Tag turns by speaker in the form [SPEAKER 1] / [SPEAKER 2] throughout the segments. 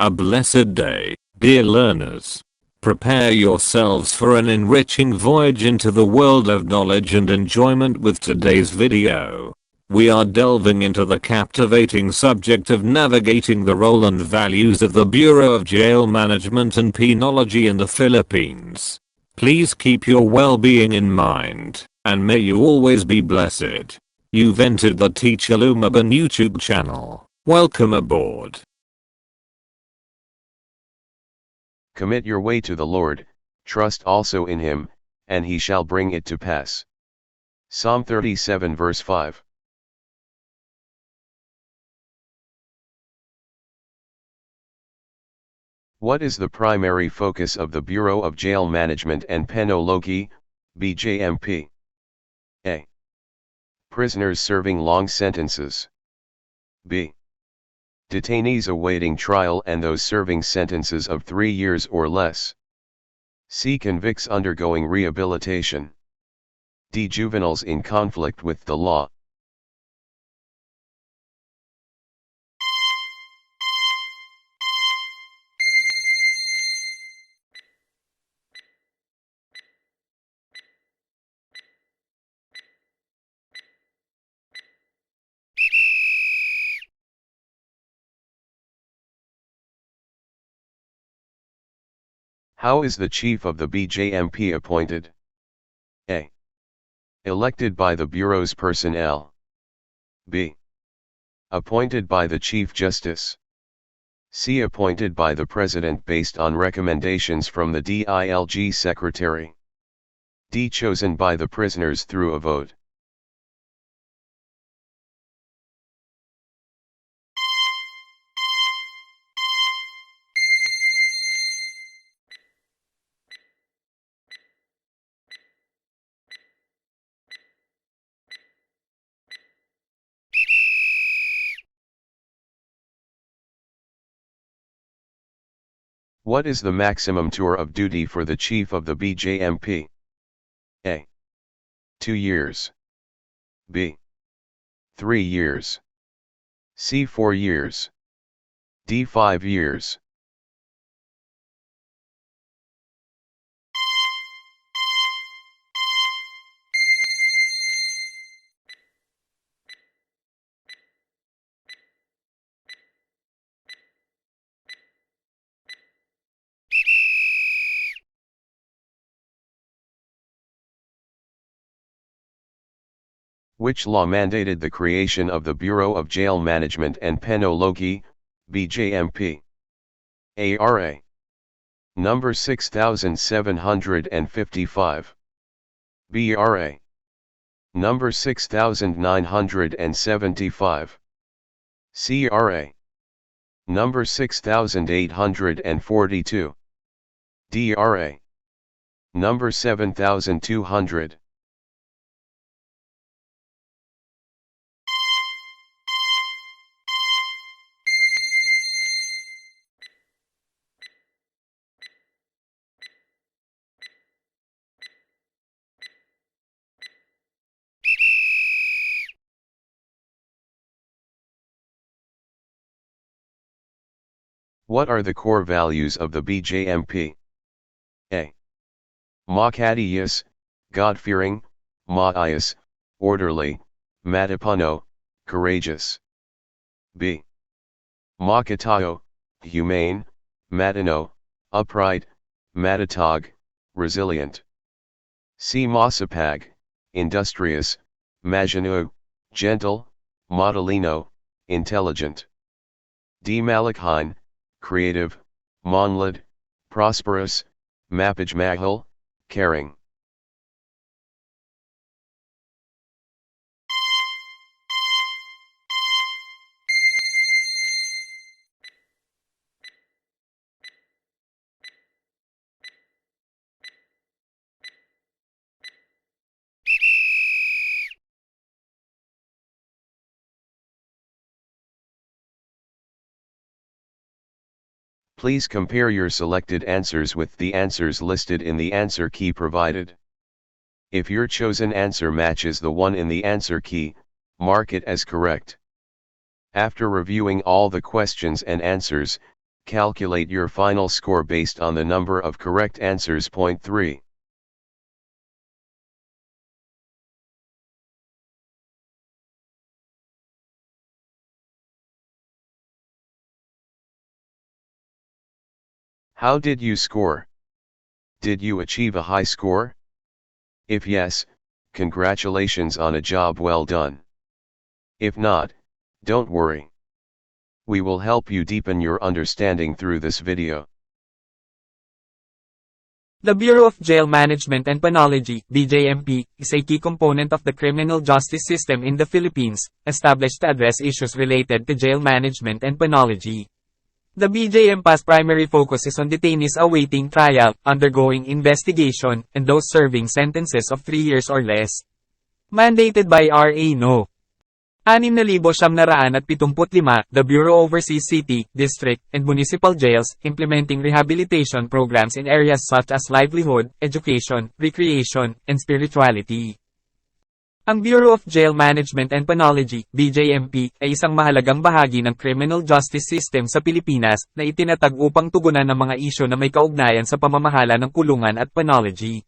[SPEAKER 1] A blessed day, dear learners. Prepare yourselves for an enriching voyage into the world of knowledge and enjoyment with today's video. We are delving into the captivating subject of navigating the role and values of the Bureau of Jail Management and Penology in the Philippines. Please keep your well-being in mind, and may you always be blessed. You've entered the Teacher Lumaban YouTube channel. Welcome aboard.
[SPEAKER 2] Commit your way to the Lord, trust also in him, and he shall bring it to pass. Psalm 37 verse 5. What is the primary focus of the Bureau of Jail Management and Penology, BJMP? A. Prisoners serving long sentences. B. Detainees awaiting trial and those serving sentences of 3 years or less. C. Convicts undergoing rehabilitation. D. Juveniles in conflict with the law. How is the chief of the BJMP appointed? A. Elected by the Bureau's personnel. B. Appointed by the Chief Justice. C. Appointed by the President based on recommendations from the DILG Secretary. D. Chosen by the prisoners through a vote. What is the maximum tour of duty for the chief of the BJMP? A. 2 years. B. 3 years. C. 4 years. D. 5 years. Which law mandated the creation of the Bureau of Jail Management and Penology, BJMP? ARA. Number 6755. BRA. Number 6975. CRA. Number 6842. DRA. Number 7200. What are the core values of the BJMP? A. Makatiyas, God-fearing, maayos, orderly, matapano, courageous. B. Makatao, humane, matino, upright, matatag, resilient. C. Masapag, industrious, majano, gentle, matalino, intelligent. D. Malakhin, creative, monlid, prosperous, mapajmahal, caring. Please compare your selected answers with the answers listed in the answer key provided. If your chosen answer matches the one in the answer key, mark it as correct. After reviewing all the questions and answers, Calculate your final score based on the number of correct answers. Point 3. How did you score? Did you achieve a high score? If yes, congratulations on a job well done. If not, don't worry. We will help you deepen your understanding through this video.
[SPEAKER 3] The Bureau of Jail Management and Penology, BJMP, is a key component of the criminal justice system in the Philippines, established to address issues related to jail management and penology. The BJMP's primary focus is on detainees awaiting trial, undergoing investigation, and those serving sentences of 3 years or less. Mandated by RA No. 6,975, the Bureau oversees city, district, and municipal jails, implementing rehabilitation programs in areas such as livelihood, education, recreation, and spirituality. Ang Bureau of Jail Management and Penology, BJMP, ay isang mahalagang bahagi ng criminal justice system sa Pilipinas, na itinatag upang tugunan ang mga isyu na may kaugnayan sa pamamahala ng kulungan at penology.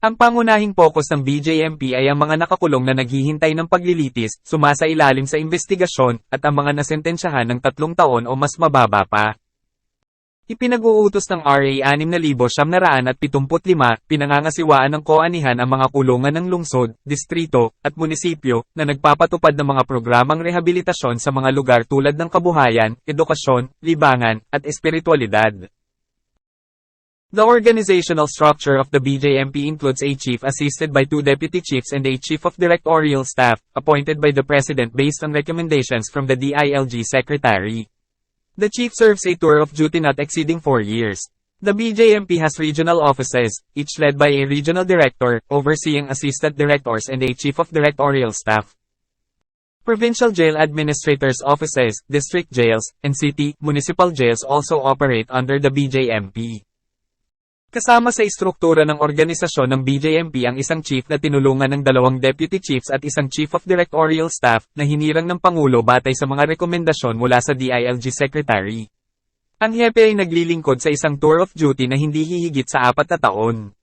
[SPEAKER 3] Ang pangunahing focus ng BJMP ay ang mga nakakulong na naghihintay ng paglilitis, sumasailalim sa investigasyon, at ang mga nasentensyahan ng 3 taon o mas mababa pa. Ipinag-uutos ng RA 6,975, pinangangasiwaan ng koanihan ang mga kulungan ng lungsod, distrito, at munisipyo, na nagpapatupad ng mga programang rehabilitasyon sa mga lugar tulad ng kabuhayan, edukasyon, libangan, at espiritualidad. The organizational structure of the BJMP includes a chief assisted by 2 deputy chiefs and a chief of directorial staff, appointed by the president based on recommendations from the DILG secretary. The chief serves a tour of duty not exceeding 4 years. The BJMP has regional offices, each led by a regional director, overseeing assistant directors and a chief of directorial staff. Provincial jail administrators' offices, district jails, and city, municipal jails also operate under the BJMP. Kasama sa istruktura ng organisasyon ng BJMP ang isang chief na tinulungan ng 2 deputy chiefs at isang chief of directorial staff na hinirang ng Pangulo batay sa mga rekomendasyon mula sa DILG Secretary. Ang hepe ay naglilingkod sa isang tour of duty na hindi hihigit sa 4 na taon.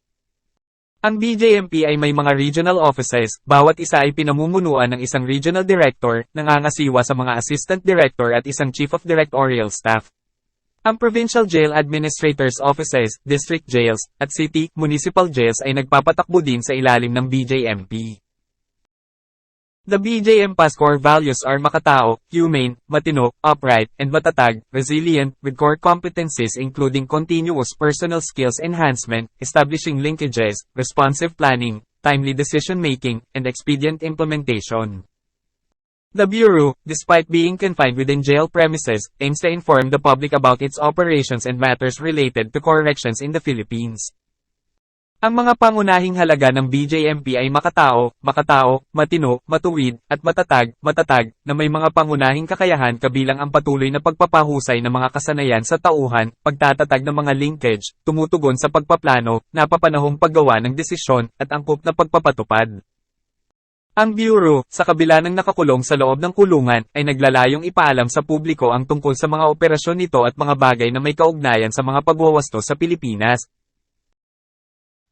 [SPEAKER 3] Ang BJMP ay may mga regional offices, bawat isa ay pinamumunuan ng isang regional director, nangangasiwa sa mga assistant director at isang chief of directorial staff. Ang provincial jail administrators' offices, district jails, at city, municipal jails ay nagpapatakbo din sa ilalim ng BJMP. The BJMP's core values are makatao, humane, matino, upright, and matatag, resilient, with core competencies including continuous personal skills enhancement, establishing linkages, responsive planning, timely decision-making, and expedient implementation. The Bureau, despite being confined within jail premises, aims to inform the public about its operations and matters related to corrections in the Philippines. Ang mga pangunahing halaga ng BJMP ay makatao, matino, matuwid, at matatag, na may mga pangunahing kakayahan kabilang ang patuloy na pagpapahusay ng mga kasanayan sa tauhan, pagtatatag ng mga linkage, tumutugon sa pagpaplano, napapanahong paggawa ng desisyon, at angkop na pagpapatupad. Ang Bureau, sa kabila ng nakakulong sa loob ng kulungan, ay naglalayong ipaalam sa publiko ang tungkol sa mga operasyon nito at mga bagay na may kaugnayan sa mga pagwawasto sa Pilipinas.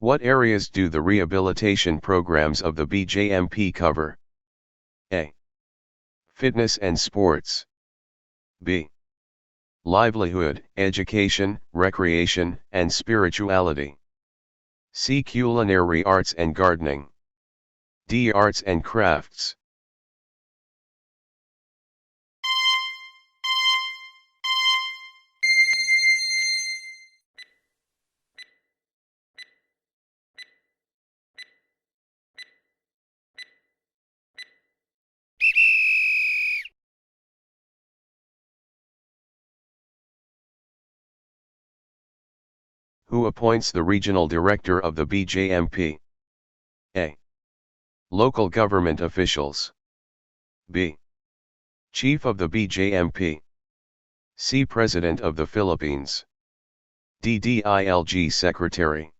[SPEAKER 2] What areas do the rehabilitation programs of the BJMP cover? A. Fitness and sports. B. Livelihood, education, recreation, and spirituality. C. Culinary arts and gardening. D. Arts and crafts. Who appoints the regional director of the BJMP? A. Local government officials. B. Chief of the BJMP. C. President of the Philippines. D. DILG Secretary.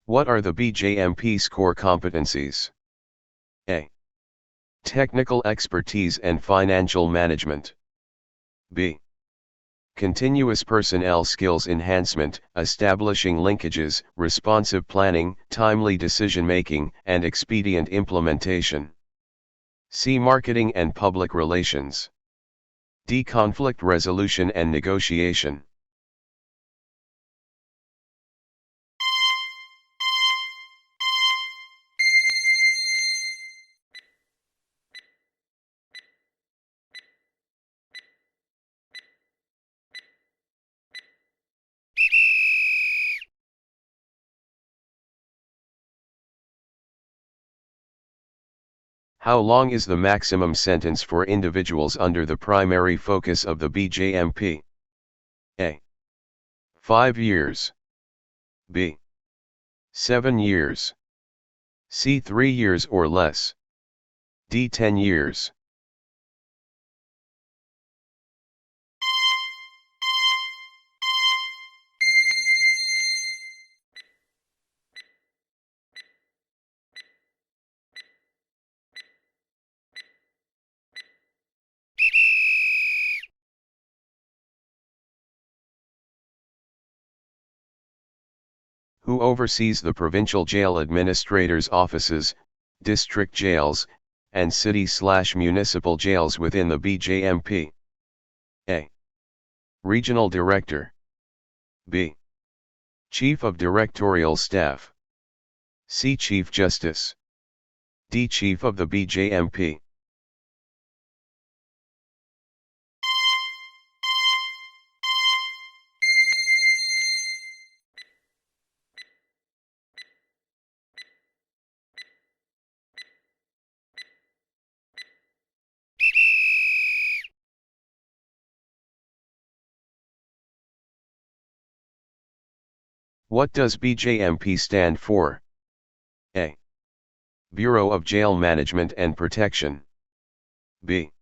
[SPEAKER 2] What are the BJMP's core competencies? A. Technical expertise and financial management. B. Continuous personnel skills enhancement, establishing linkages, responsive planning, timely decision-making, and expedient implementation. C. Marketing and public relations. D. Conflict resolution and negotiation. How long is the maximum sentence for individuals under the primary focus of the BJMP? A. 5 years. B. 7 years. C. 3 years or less. D. 10 years. Who oversees the provincial jail administrators' offices, district jails, and city/municipal jails within the BJMP? A. Regional Director. B. Chief of Directorial Staff. C. Chief Justice. D. Chief of the BJMP. What does BJMP stand for? A. Bureau of Jail Management and Protection. B.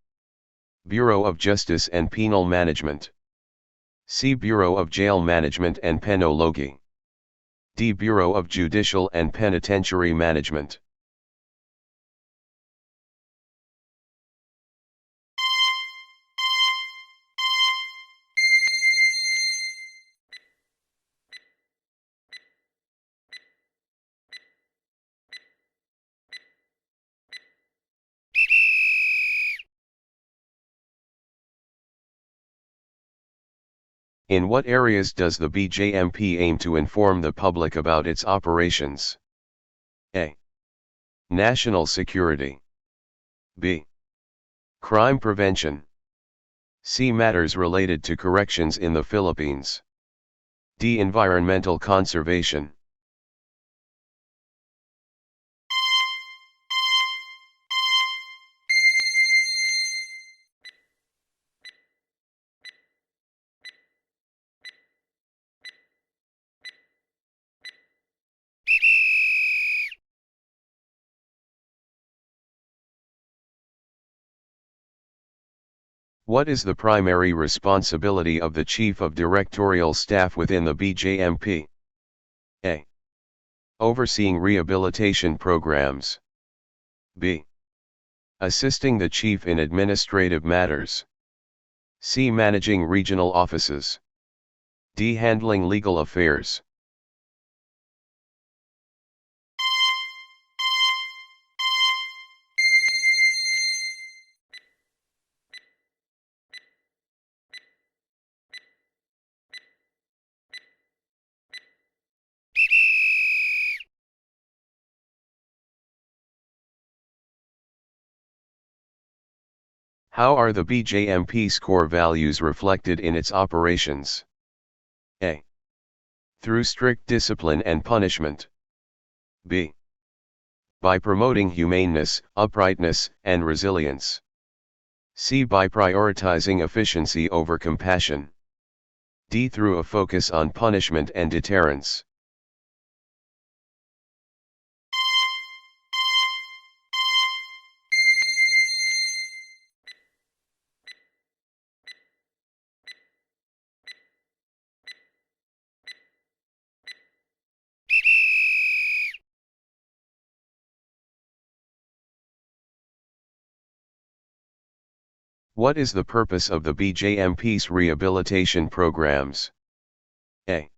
[SPEAKER 2] Bureau of Justice and Penal Management. C. Bureau of Jail Management and Penology. D. Bureau of Judicial and Penitentiary Management. In what areas does the BJMP aim to inform the public about its operations? A. National security. B. Crime prevention. C. Matters related to corrections in the Philippines. D. Environmental conservation. What is the primary responsibility of the Chief of Directorial Staff within the BJMP? A. Overseeing rehabilitation programs. B. Assisting the Chief in administrative matters. C. Managing regional offices. D. Handling legal affairs. How are the BJMP's core values reflected in its operations? A. Through strict discipline and punishment. B. By promoting humaneness, uprightness, and resilience. C. By prioritizing efficiency over compassion. D. Through a focus on punishment and deterrence. What is the purpose of the BJMP's rehabilitation programs? A.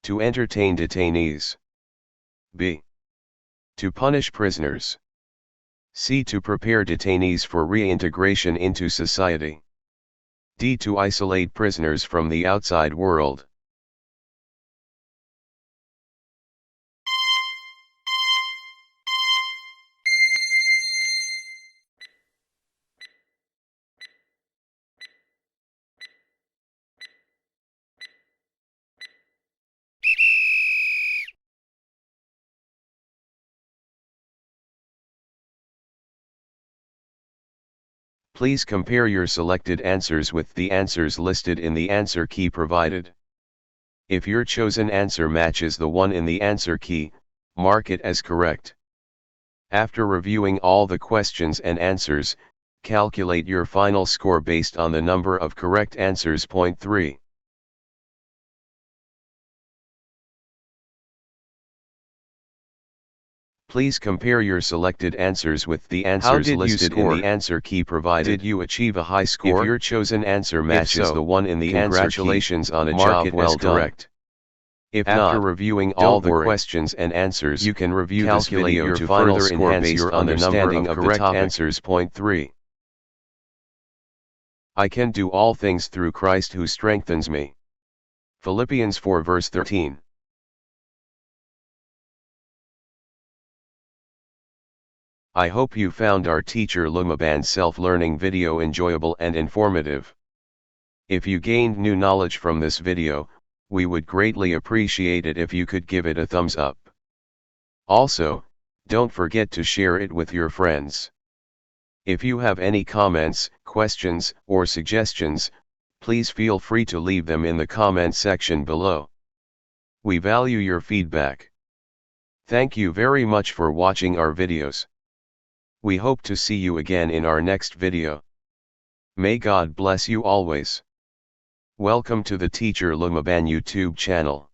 [SPEAKER 2] To entertain detainees. B. To punish prisoners. C. To prepare detainees for reintegration into society. D. To isolate prisoners from the outside world. Please compare your selected answers with the answers listed in the answer key provided. If your chosen answer matches the one in the answer key, mark it as correct. After reviewing all the questions and answers, calculate your final score based on the number of correct answers. Point 3. Please compare your selected answers with the answers listed in the answer key provided. Did you achieve a high score? If your chosen answer matches the one in the answer key, congratulations on a job well done. If after reviewing all the questions and answers, you can review this video to further enhance your understanding of the correct answers. Point 3. I can do all things through Christ who strengthens me. Philippians 4 verse 13. I hope you found our teacher Lumaban self-learning video enjoyable and informative. If you gained new knowledge from this video, we would greatly appreciate it if you could give it a thumbs up. Also, don't forget to share it with your friends. If you have any comments, questions, or suggestions, please feel free to leave them in the comment section below. We value your feedback. Thank you very much for watching our videos. We hope to see you again in our next video. May God bless you always. Welcome to the Teacher Lumaban YouTube channel.